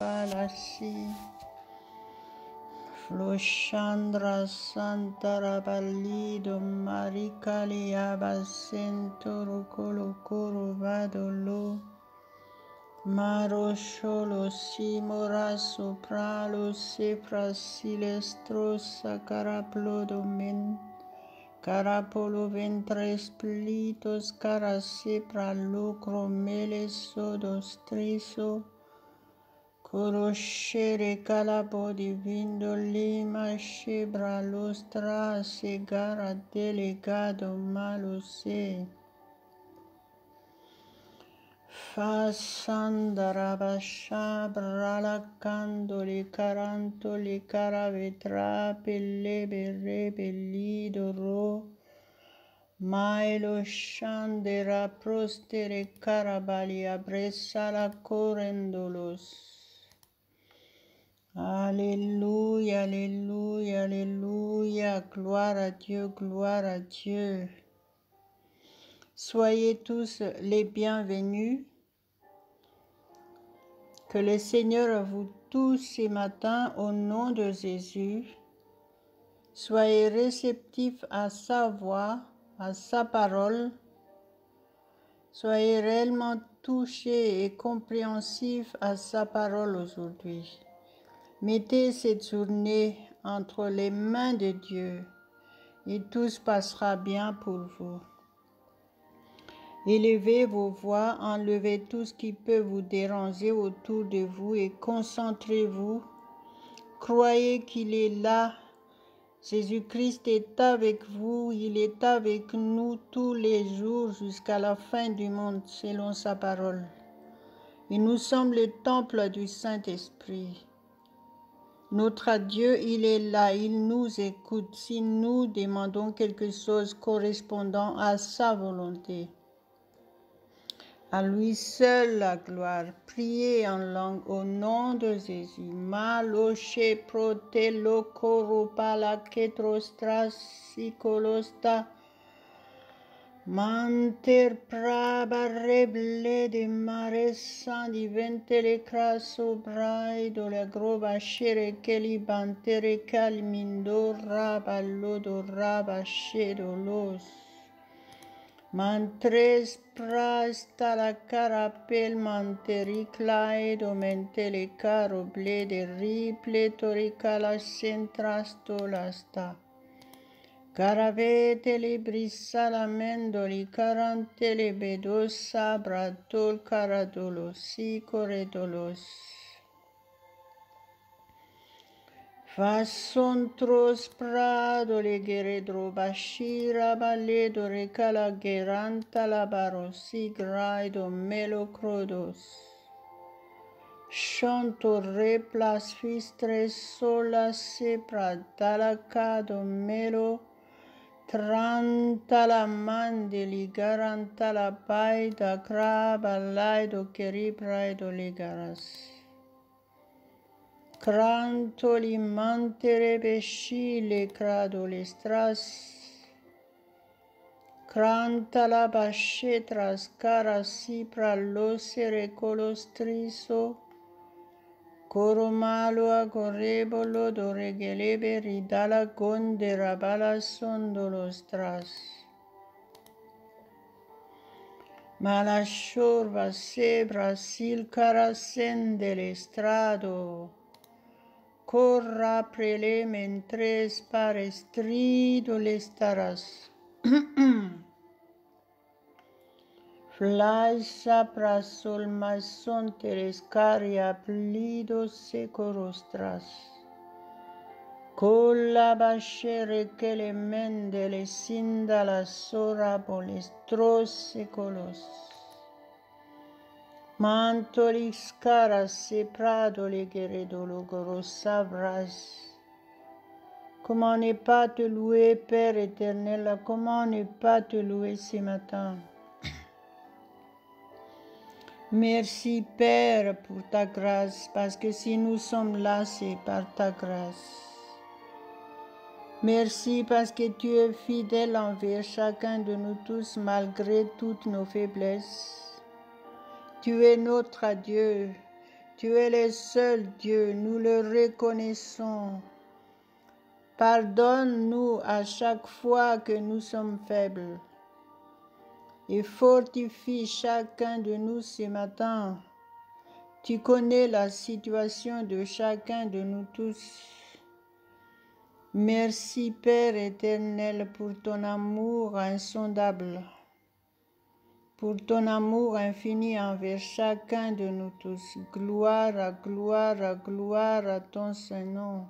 Palasi Floshandra Santarabalido Maricaliabasentoro Colocoro Vadolo Marosholo Simora Sopralo Sefra Silestrosa Caraplodomen Carapolo Ventres Plitos Carasepra Lucro Mele Sodos Triso Coroscere calabo divino lima scebra lostra segara delegado malose Fasandarabasha bralacando le caranto le caravetra pelle berrebellido ro Maelo shandera prostere carabalia bressa la corendolos Alléluia, Alléluia, Alléluia, gloire à Dieu, gloire à Dieu. Soyez tous les bienvenus. Que le Seigneur vous tous ce matin au nom de Jésus. Soyez réceptifs à sa voix, à sa parole. Soyez réellement touchés et compréhensifs à sa parole aujourd'hui. Mettez cette journée entre les mains de Dieu et tout se passera bien pour vous. Élevez vos voix, enlevez tout ce qui peut vous déranger autour de vous et concentrez-vous. Croyez qu'il est là. Jésus-Christ est avec vous, il est avec nous tous les jours jusqu'à la fin du monde selon sa parole. Et nous sommes le temple du Saint-Esprit. Notre Dieu, il est là, il nous écoute si nous demandons quelque chose correspondant à sa volonté. À lui seul la gloire. Priez en langue au nom de Jésus. Maloche protelo koropala ketrostras sikolosta. Manter prabareble de mare san diventele crasso braido la groba scere che li bantere calmindo raballodo rabascedolos. Mantres prasta la carapel mantericlaido mentele caro blede riple toricala centrastolasta. Caravete le brisalamendoli carante le bedos sabratol caradolos si corredolos. Fasontros prado le geredro bashira baledo recala geranta la barosi graido melocrodos. Chanto replas fistres sola sepra dalacado melo. Tranta la mandeli garanta la paida craba laido keribraido ligaras. Cranto li mantere bescile crado le stras. Cranta la bascetras cara sipra losere colostriso. Coro malo a correbolo do regelebe ridala gonde rabala sondolos tras. Malashorva sebra silcara sendele strado. Corra prele mentres pare strido lestaras. Flaisa prasol mason terescaria plidos secorostras. Colla bascere che le mendele sinda la sora polestros secolos. Mantolis caras se prado le gueredologoros sabras. Comment ne pas te louer, Père éternel, comment ne pas te louer ce matin? Merci Père pour ta grâce, parce que si nous sommes là, c'est par ta grâce. Merci parce que tu es fidèle envers chacun de nous tous, malgré toutes nos faiblesses. Tu es notre Dieu. Tu es le seul Dieu, nous le reconnaissons. Pardonne-nous à chaque fois que nous sommes faibles et fortifie chacun de nous ce matin. Tu connais la situation de chacun de nous tous. Merci Père éternel pour ton amour insondable, pour ton amour infini envers chacun de nous tous. Gloire à gloire à gloire à ton Saint-Nom.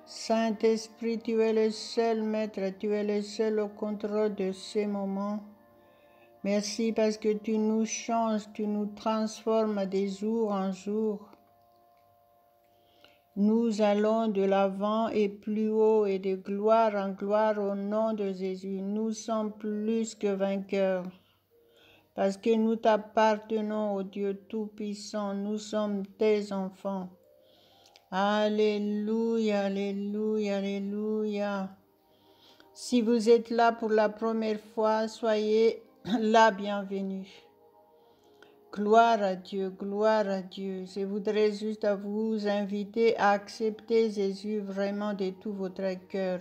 Saint-Esprit, tu es le seul Maître, tu es le seul au contrôle de ces moments. Merci parce que tu nous changes, tu nous transformes de jour en jour. Nous allons de l'avant et plus haut et de gloire en gloire au nom de Jésus. Nous sommes plus que vainqueurs parce que nous t'appartenons au Dieu Tout-Puissant. Nous sommes tes enfants. Alléluia, alléluia, alléluia. Si vous êtes là pour la première fois, soyez la bienvenue. Gloire à Dieu, gloire à Dieu. Je voudrais juste vous inviter à accepter Jésus vraiment de tout votre cœur.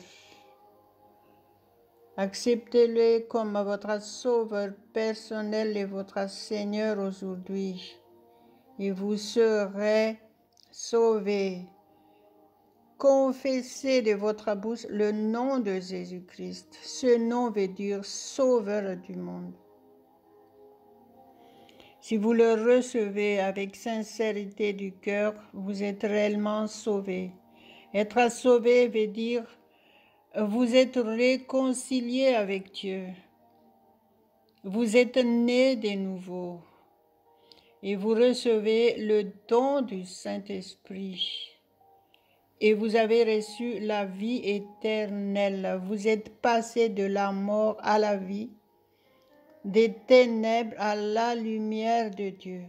Acceptez-le comme votre sauveur personnel et votre Seigneur aujourd'hui. Et vous serez sauvés. Confessez de votre bouche le nom de Jésus-Christ. Ce nom veut dire sauveur du monde. Si vous le recevez avec sincérité du cœur, vous êtes réellement sauvé. Être sauvé veut dire vous êtes réconcilié avec Dieu. Vous êtes né de nouveau et vous recevez le don du Saint-Esprit. Et vous avez reçu la vie éternelle. Vous êtes passé de la mort à la vie, des ténèbres à la lumière de Dieu.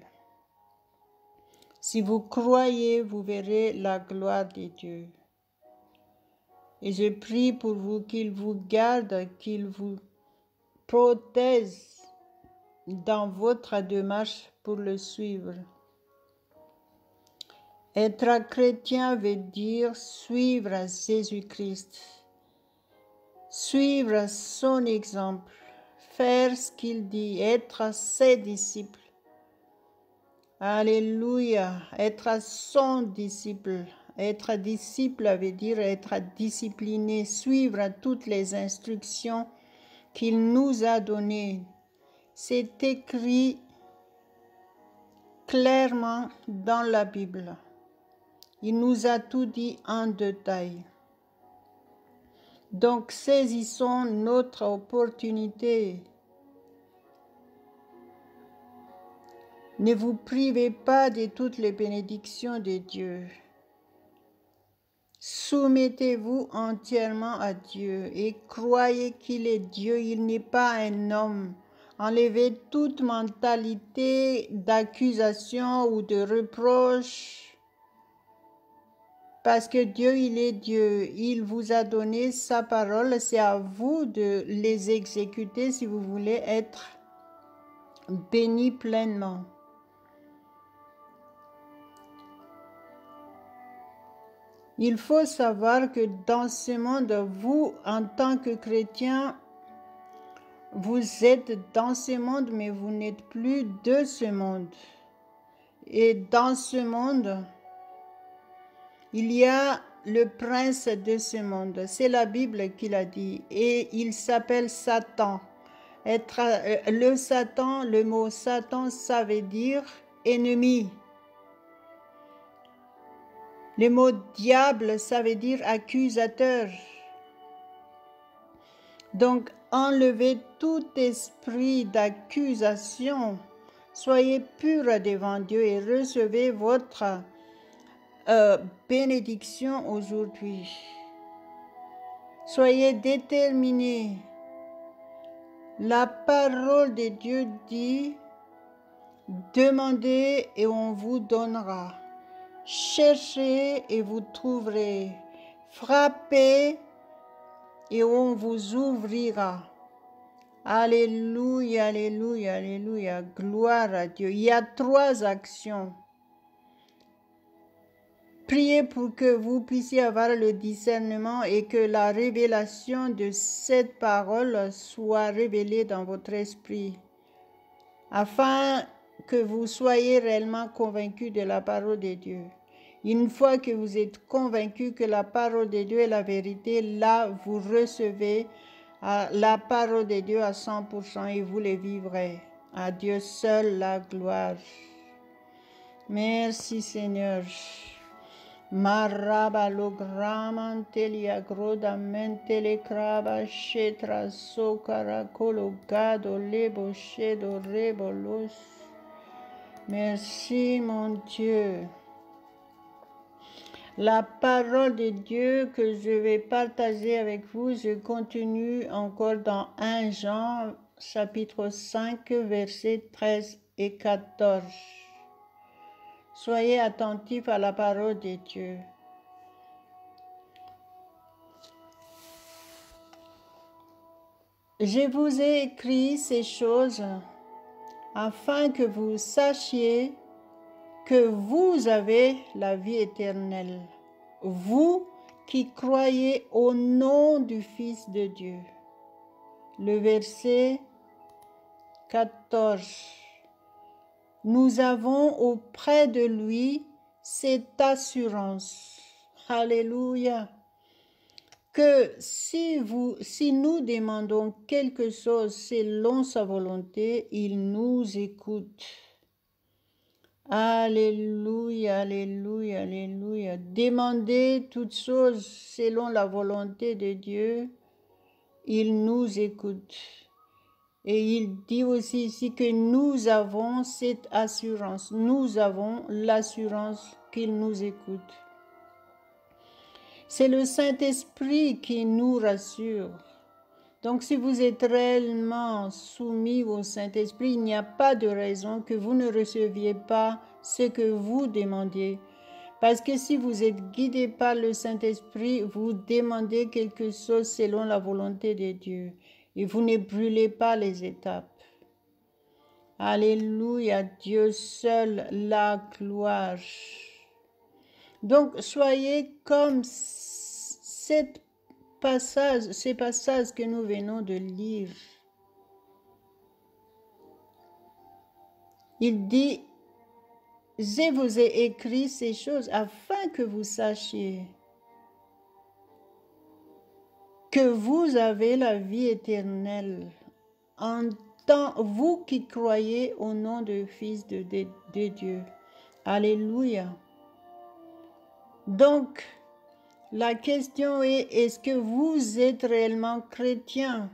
Si vous croyez, vous verrez la gloire de Dieu. Et je prie pour vous qu'il vous garde, qu'il vous protège dans votre démarche pour le suivre. Être chrétien veut dire suivre Jésus-Christ, suivre son exemple, faire ce qu'il dit, être ses disciples. Alléluia, être son disciple. Être disciple veut dire être discipliné, suivre toutes les instructions qu'il nous a données. C'est écrit clairement dans la Bible. Il nous a tout dit en détail. Donc saisissons notre opportunité. Ne vous privez pas de toutes les bénédictions de Dieu. Soumettez-vous entièrement à Dieu et croyez qu'il est Dieu, il n'est pas un homme. Enlevez toute mentalité d'accusation ou de reproche. Parce que Dieu, il est Dieu. Il vous a donné sa parole. C'est à vous de les exécuter si vous voulez être bénis pleinement. Il faut savoir que dans ce monde, vous, en tant que chrétien, vous êtes dans ce monde, mais vous n'êtes plus de ce monde. Et dans ce monde, il y a le prince de ce monde. C'est la Bible qui l'a dit. Et il s'appelle Satan. Le mot Satan, ça veut dire ennemi. Le mot diable, ça veut dire accusateur. Donc, enlevez tout esprit d'accusation. Soyez purs devant Dieu et recevez votre bénédiction aujourd'hui. Soyez déterminés. La parole de Dieu dit, demandez et on vous donnera. Cherchez et vous trouverez. Frappez et on vous ouvrira. Alléluia, alléluia, alléluia. Gloire à Dieu. Il y a 3 actions. Priez pour que vous puissiez avoir le discernement et que la révélation de cette parole soit révélée dans votre esprit, afin que vous soyez réellement convaincus de la parole de Dieu. Une fois que vous êtes convaincus que la parole de Dieu est la vérité, là, vous recevez la parole de Dieu à 100% et vous les vivrez. À Dieu seul la gloire. Merci Seigneur. Marabalograman teliagrodamente le craba shetra sokara cologado lebo shedo rebolos. Merci mon Dieu. La parole de Dieu que je vais partager avec vous, je continue encore dans 1 Jean chapitre 5 versets 13 et 14. Soyez attentifs à la parole de Dieu. Je vous ai écrit ces choses afin que vous sachiez que vous avez la vie éternelle, vous qui croyez au nom du Fils de Dieu. Le verset 14. Nous avons auprès de lui cette assurance, alléluia, que si nous demandons quelque chose selon sa volonté, il nous écoute. Alléluia, alléluia, alléluia. Demandez toutes choses selon la volonté de Dieu, il nous écoute. Et il dit aussi ici que nous avons cette assurance. Nous avons l'assurance qu'il nous écoute. C'est le Saint-Esprit qui nous rassure. Donc si vous êtes réellement soumis au Saint-Esprit, il n'y a pas de raison que vous ne receviez pas ce que vous demandiez. Parce que si vous êtes guidé par le Saint-Esprit, vous demandez quelque chose selon la volonté de Dieu. Et vous ne brûlez pas les étapes. Alléluia, Dieu seul la gloire. Donc, soyez comme ces passages que nous venons de lire. Il dit, je vous ai écrit ces choses afin que vous sachiez que vous avez la vie éternelle, en tant vous qui croyez au nom du Fils de Dieu. Alléluia. Donc, la question est, est-ce que vous êtes réellement chrétien?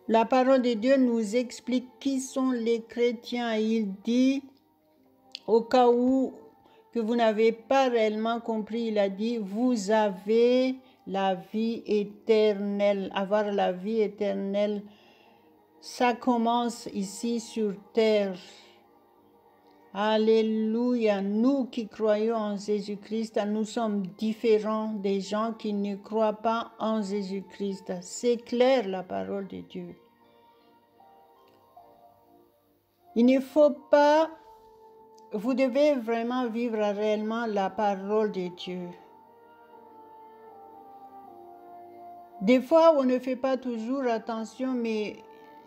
La parole de Dieu nous explique qui sont les chrétiens. Il dit, au cas où que vous n'avez pas réellement compris, il a dit, vous avez la vie éternelle. Avoir la vie éternelle, ça commence ici sur terre. Alléluia. Nous qui croyons en Jésus-Christ, nous sommes différents des gens qui ne croient pas en Jésus-Christ. C'est clair la parole de Dieu. Il ne faut pas, vous devez vraiment vivre réellement la parole de Dieu. Des fois, on ne fait pas toujours attention, mais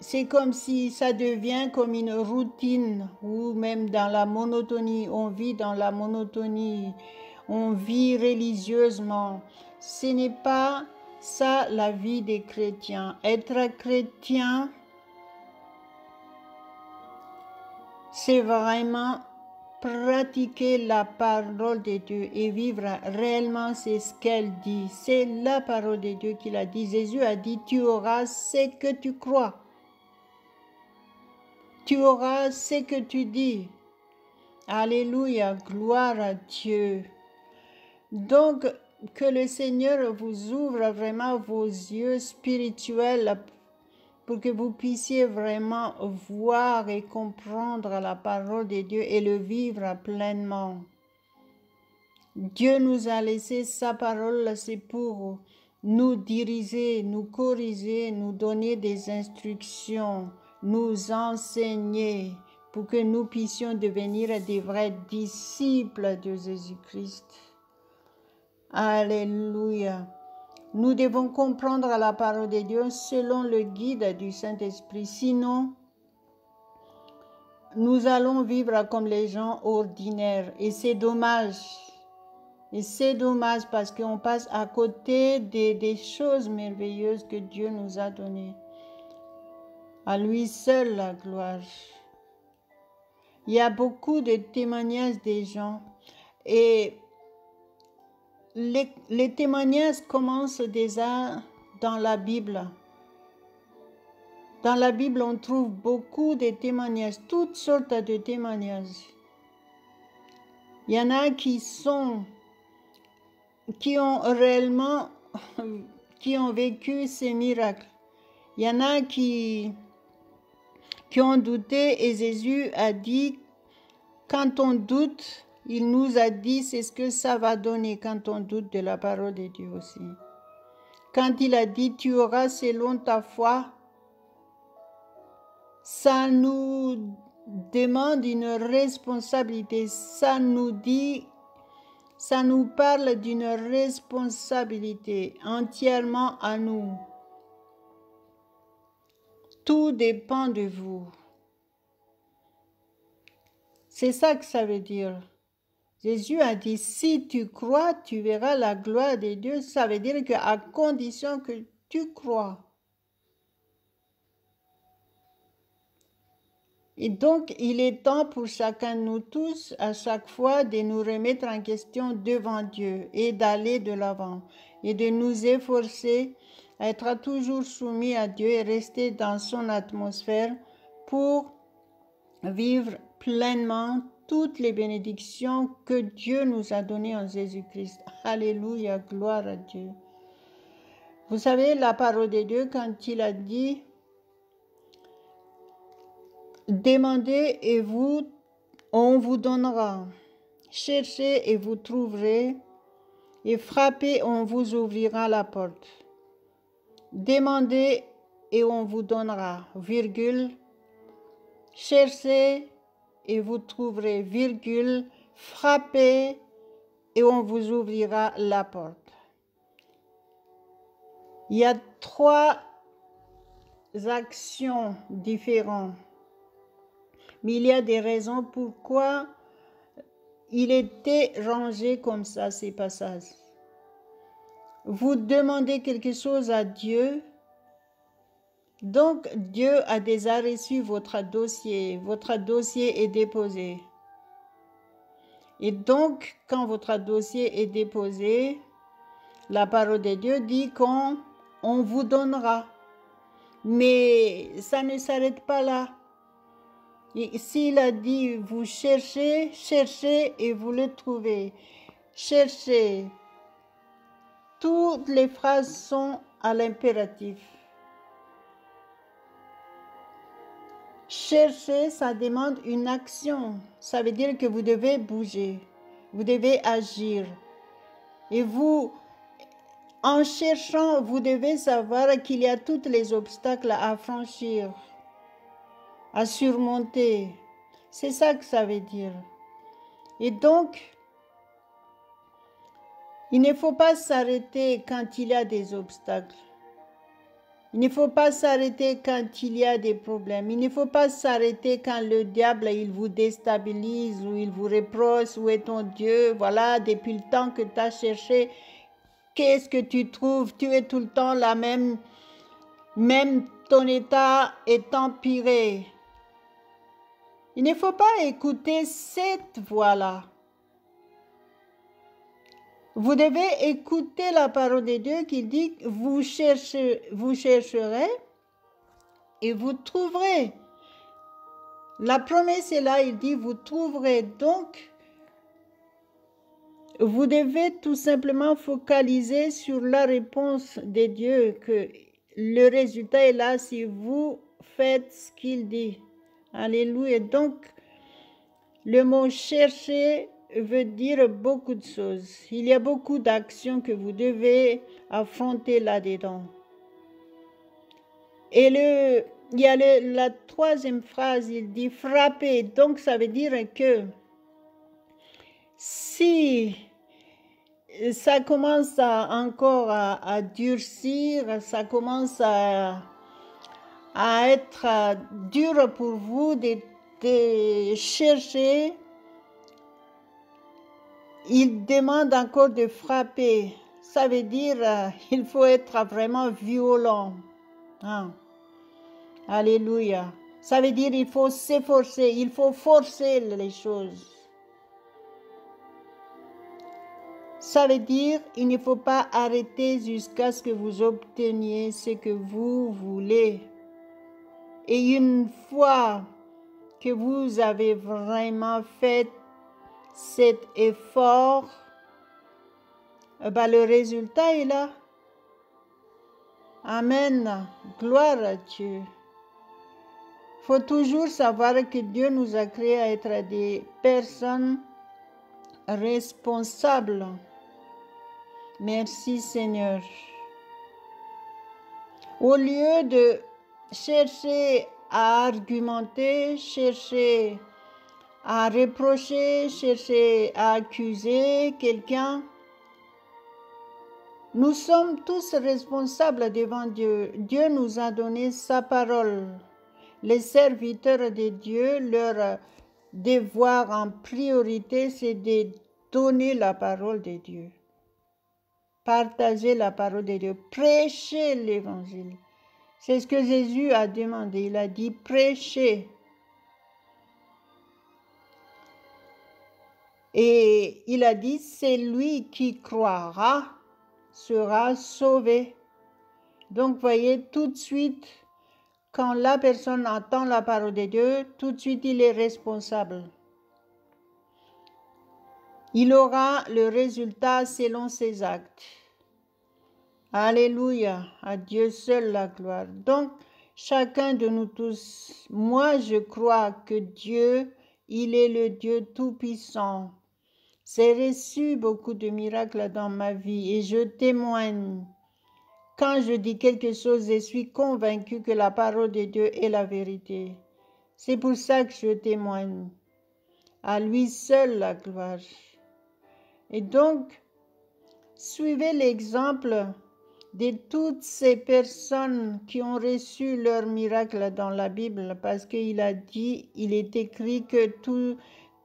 c'est comme si ça devient comme une routine ou même dans la monotonie. On vit dans la monotonie, on vit religieusement. Ce n'est pas ça la vie des chrétiens. Être chrétien, c'est vraiment pratiquer la parole de Dieu et vivre réellement c'est ce qu'elle dit. C'est la parole de Dieu qu'il a dit. Jésus a dit, tu auras ce que tu crois. Tu auras ce que tu dis. Alléluia, gloire à Dieu. Donc, que le Seigneur vous ouvre vraiment vos yeux spirituels pour que vous puissiez vraiment voir et comprendre la parole de Dieu et le vivre pleinement. Dieu nous a laissé sa parole, c'est pour nous diriger, nous corriger, nous donner des instructions, nous enseigner, pour que nous puissions devenir des vrais disciples de Jésus-Christ. Alléluia. Nous devons comprendre la parole de Dieu selon le guide du Saint-Esprit. Sinon, nous allons vivre comme les gens ordinaires. Et c'est dommage. Et c'est dommage parce qu'on passe à côté des choses merveilleuses que Dieu nous a données. À lui seul la gloire. Il y a beaucoup de témoignages des gens. Et les témoignages commencent déjà dans la Bible. Dans la Bible, on trouve beaucoup de témoignages, toutes sortes de témoignages. Il y en a qui ont réellement, qui ont vécu ces miracles. Il y en a qui ont douté et Jésus a dit, quand on doute, il nous a dit c'est ce que ça va donner quand on doute de la parole de Dieu aussi. Quand il a dit tu auras selon ta foi, ça nous demande une responsabilité, ça nous parle d'une responsabilité entièrement à nous. Tout dépend de vous. C'est ça que ça veut dire. Jésus a dit, si tu crois, tu verras la gloire de Dieu. Ça veut dire qu'à condition que tu crois. Et donc, il est temps pour chacun de nous tous, à chaque fois, de nous remettre en question devant Dieu et d'aller de l'avant et de nous efforcer à être toujours soumis à Dieu et rester dans son atmosphère pour vivre pleinement toutes les bénédictions que Dieu nous a données en Jésus-Christ. Alléluia, gloire à Dieu. Vous savez, la parole de Dieu, quand il a dit, demandez et on vous donnera. Cherchez et vous trouverez. Et frappez, on vous ouvrira la porte. Demandez et on vous donnera, virgule. Cherchez et vous trouverez, virgule. Frappez et on vous ouvrira la porte. Il y a 3 actions différentes. Mais il y a des raisons pourquoi il était rangé comme ça, ces passages. Vous demandez quelque chose à Dieu, donc Dieu a déjà reçu votre dossier est déposé. Et donc, quand votre dossier est déposé, la parole de Dieu dit qu'on vous donnera. Mais ça ne s'arrête pas là. Et s'il a dit, vous cherchez et vous le trouvez. Cherchez. Toutes les phrases sont à l'impératif. Chercher, ça demande une action. Ça veut dire que vous devez bouger. Vous devez agir. Et vous, en cherchant, vous devez savoir qu'il y a tous les obstacles à franchir, à surmonter. C'est ça que ça veut dire. Et donc, il ne faut pas s'arrêter quand il y a des obstacles. Il ne faut pas s'arrêter quand il y a des problèmes. Il ne faut pas s'arrêter quand le diable, il vous déstabilise ou il vous reproche, où est ton Dieu? Voilà, depuis le temps que tu as cherché, qu'est-ce que tu trouves? Tu es tout le temps la même ton état est empiré. Il ne faut pas écouter cette voix-là. Vous devez écouter la parole de Dieu qui dit vous chercherez et vous trouverez. La promesse est là, il dit vous trouverez. Donc, vous devez tout simplement focaliser sur la réponse de Dieu, que le résultat est là si vous faites ce qu'il dit. Alléluia. Donc, le mot chercher veut dire beaucoup de choses. Il y a beaucoup d'actions que vous devez affronter là-dedans. Et il y a la troisième phrase, il dit frapper. Donc ça veut dire que si ça commence encore à durcir, ça commence à être dur pour vous de chercher, il demande encore de frapper. Ça veut dire il faut être vraiment violent. Hein? Alléluia. Ça veut dire il faut s'efforcer, il faut forcer les choses. Ça veut dire il ne faut pas arrêter jusqu'à ce que vous obteniez ce que vous voulez. Et une fois que vous avez vraiment fait cet effort, le résultat est là. Amen. Gloire à Dieu. Il faut toujours savoir que Dieu nous a créés à être des personnes responsables. Merci Seigneur. Au lieu de chercher à argumenter, chercher à reprocher, chercher à accuser quelqu'un, nous sommes tous responsables devant Dieu. Dieu nous a donné sa parole. Les serviteurs de Dieu, leur devoir en priorité, c'est de donner la parole de Dieu. Partager la parole de Dieu, prêcher l'évangile. C'est ce que Jésus a demandé. Il a dit prêcher. Et il a dit, c'est lui qui croira sera sauvé. Donc, voyez, tout de suite, quand la personne entend la parole de Dieu, tout de suite, il est responsable. Il aura le résultat selon ses actes. Alléluia, à Dieu seul la gloire. Donc, chacun de nous tous, moi je crois que Dieu, il est le Dieu tout-puissant. J'ai reçu beaucoup de miracles dans ma vie et je témoigne. Quand je dis quelque chose, je suis convaincue que la parole de Dieu est la vérité. C'est pour ça que je témoigne. À lui seul la gloire. Et donc, suivez l'exemple de toutes ces personnes qui ont reçu leur miracle dans la Bible, parce qu'il a dit, il est écrit que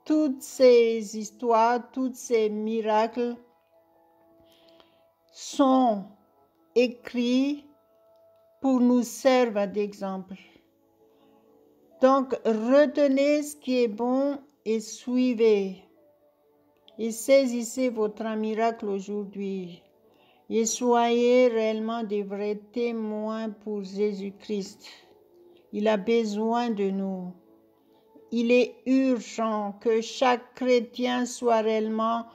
toutes ces histoires, tous ces miracles sont écrits pour nous servir d'exemple. Donc, retenez ce qui est bon et suivez. Et saisissez votre miracle aujourd'hui. Et soyez réellement des vrais témoins pour Jésus-Christ. Il a besoin de nous. Il est urgent que chaque chrétien soit réellement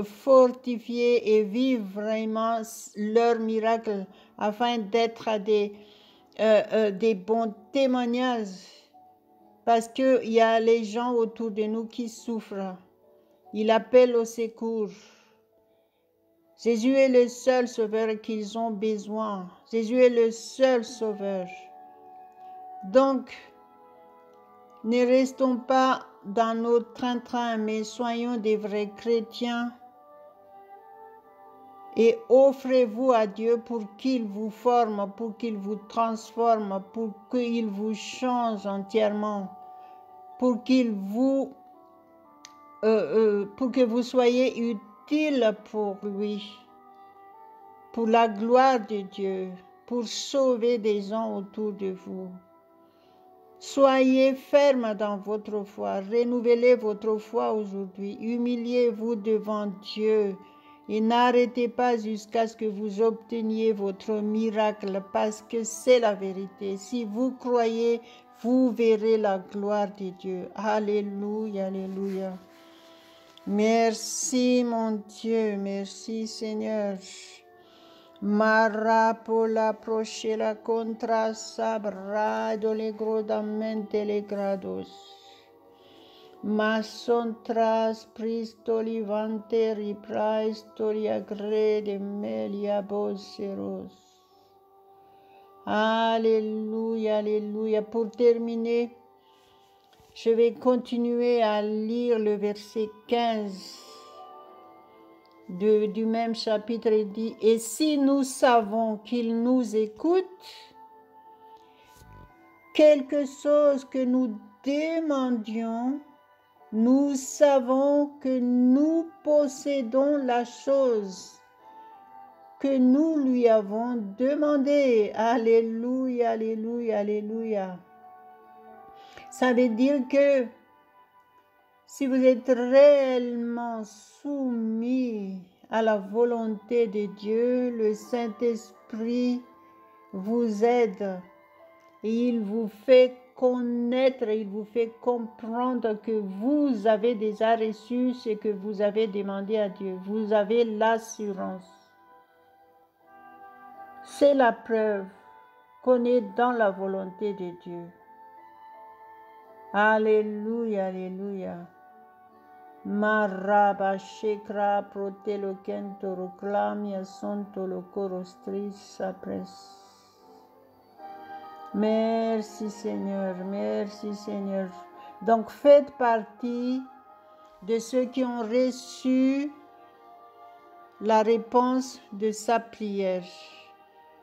fortifié et vive vraiment leur miracle afin d'être des bons témoignages. Parce qu'il y a les gens autour de nous qui souffrent. Il appelle au secours. Jésus est le seul sauveur qu'ils ont besoin. Jésus est le seul sauveur. Donc, ne restons pas dans notre train-train, mais soyons des vrais chrétiens et offrez-vous à Dieu pour qu'il vous forme, pour qu'il vous transforme, pour qu'il vous change entièrement, pour que vous soyez utile pour lui, pour la gloire de Dieu, pour sauver des gens autour de vous. Soyez ferme dans votre foi, renouvelez votre foi aujourd'hui, humiliez-vous devant Dieu et n'arrêtez pas jusqu'à ce que vous obteniez votre miracle parce que c'est la vérité. Si vous croyez, vous verrez la gloire de Dieu. Alléluia, alléluia. Merci mon Dieu, merci Seigneur. Marapola prochela contra sabrado le grodamente le grados. Mason tras pristolivante ripraestoria grede melia boseros. Alléluia, alléluia. Pour terminer, je vais continuer à lire le verset 15 du même chapitre. Il dit, « Et si nous savons qu'il nous écoute, quelque chose que nous demandions, nous savons que nous possédons la chose que nous lui avons demandée. » Alléluia, alléluia, alléluia. Ça veut dire que si vous êtes réellement soumis à la volonté de Dieu, le Saint-Esprit vous aide et il vous fait connaître, il vous fait comprendre que vous avez déjà reçu ce que vous avez demandé à Dieu. Vous avez l'assurance. C'est la preuve qu'on est dans la volonté de Dieu. Alléluia, alléluia. Maraba shekra protelokento roclamia sonto locorostris sapres. Merci Seigneur, merci Seigneur. Donc faites partie de ceux qui ont reçu la réponse de sa prière.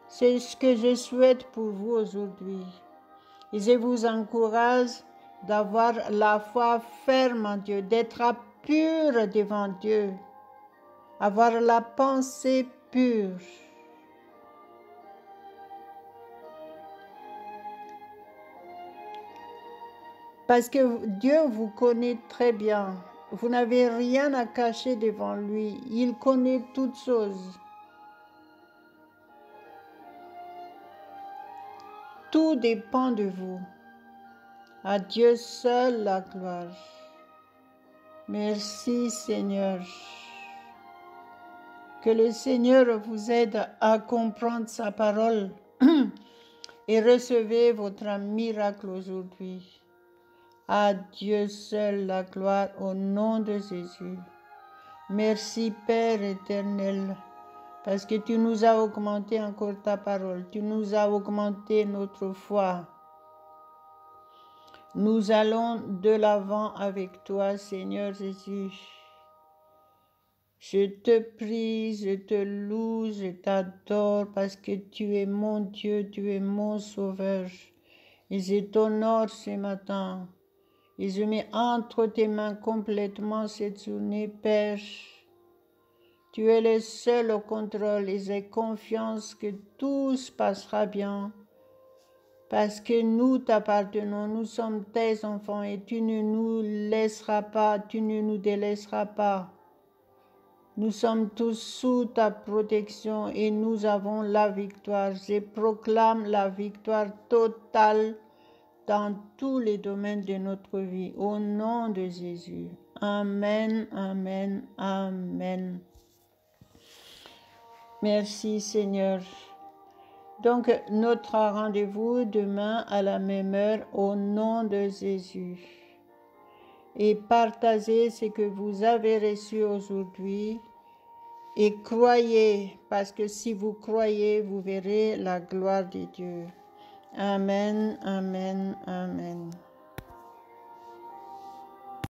C'est ce que je souhaite pour vous aujourd'hui. Et je vous encourage d'avoir la foi ferme en Dieu, d'être pur devant Dieu, avoir la pensée pure. Parce que Dieu vous connaît très bien. Vous n'avez rien à cacher devant lui. Il connaît toutes choses. Tout dépend de vous. À Dieu seul la gloire. Merci Seigneur. Que le Seigneur vous aide à comprendre sa parole et recevez votre miracle aujourd'hui. À Dieu seul la gloire au nom de Jésus. Merci Père éternel, parce que tu nous as augmenté encore ta parole. Tu nous as augmenté notre foi. Nous allons de l'avant avec toi, Seigneur Jésus. Je te prie, je te loue, je t'adore parce que tu es mon Dieu, tu es mon Sauveur. Et je t'honore ce matin. Et je mets entre tes mains complètement cette journée, Père. Tu es le seul au contrôle et j'ai confiance que tout se passera bien. Parce que nous t'appartenons, nous sommes tes enfants et tu ne nous laisseras pas, tu ne nous délaisseras pas. Nous sommes tous sous ta protection et nous avons la victoire. Je proclame la victoire totale dans tous les domaines de notre vie. Au nom de Jésus. Amen, amen, amen. Merci Seigneur. Donc, notre rendez-vous demain à la même heure au nom de Jésus. Et partagez ce que vous avez reçu aujourd'hui et croyez, parce que si vous croyez, vous verrez la gloire de Dieu. Amen, amen, amen.